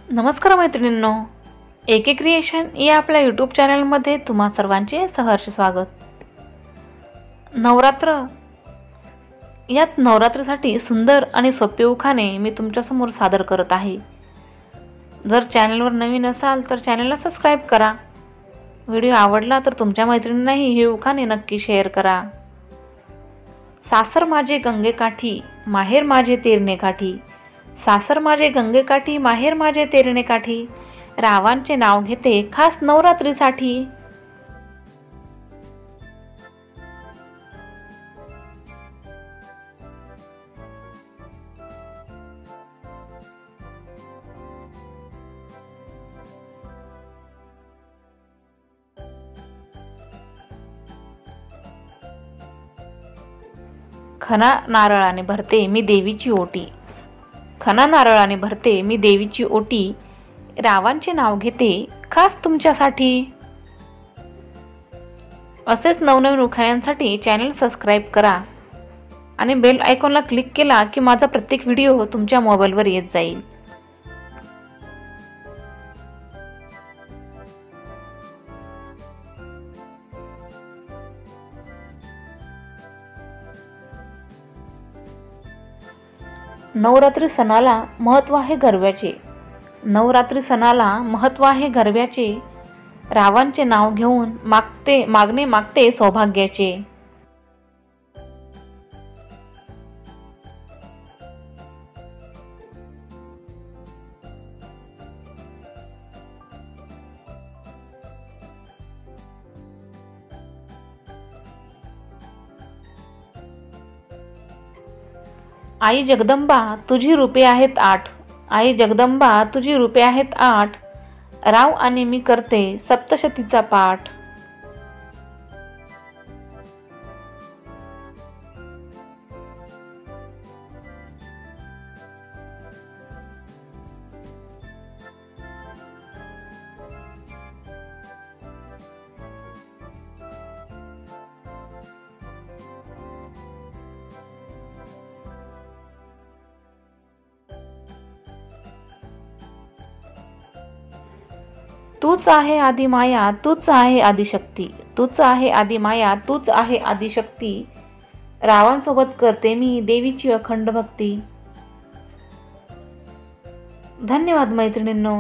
नमस्कार मैत्रिणींनो, एके क्रिएशन या आपल्या यूट्यूब चॅनलमध्ये तुम्हा सर्वांचे सहर्ष स्वागत। नवरात्र याच नवरात्रीसाठी सुंदर आणि सोपे उखाणे मी तुमच्यासमोर सादर करत आहे। जर चॅनलवर नवीन असाल तर चॅनलला सबस्क्राइब करा। व्हिडिओ आवडला तर तुमच्या मैत्रिणींनाही हे उखाणे नक्की शेअर करा। सासर माझे गंगेकाठी, माहेर माझे तेरणेकाठी। सासर माझे गंगेकाठी, माहेर माझे तेरणेकाठी। रावांचे नाव घेते खास नवरात्रीसाठी। खना नारळाने भरते मी देवीची ओटी। खना नारळाने भरते मी देवीची ओटी। रावांचे नाव घेते खास तुमच्यासाठी। असेच नवनवीन उखाण्यांसाठी चॅनल सबस्क्राइब करा आणि बेल आयकॉनला क्लिक केला की माझा प्रत्येक व्हिडिओ तुमच्या मोबाईलवर येत जाईल। नवरात्री सणाला महत्त्व आहे गरव्याचे। नवरात्री सणाला महत्त्व आहे गरव्याचे। रावांचे नाव घेऊन मागणे मागते सौभाग्याचे। आई जगदंबा तुझी रूपे आहेत 8। आई जगदंबा तुझी रूपे आहेत 8। राव आणि मी करते सप्तशतीचा पाठ। तूच आहे आदि माया, तूच आहे आदिशक्ती। तूच आहे आदि माया, तूच आहे आदिशक्ती। रावांसोबत करते मी देवीची अखंड भक्ती। धन्यवाद मैत्रिणींनो।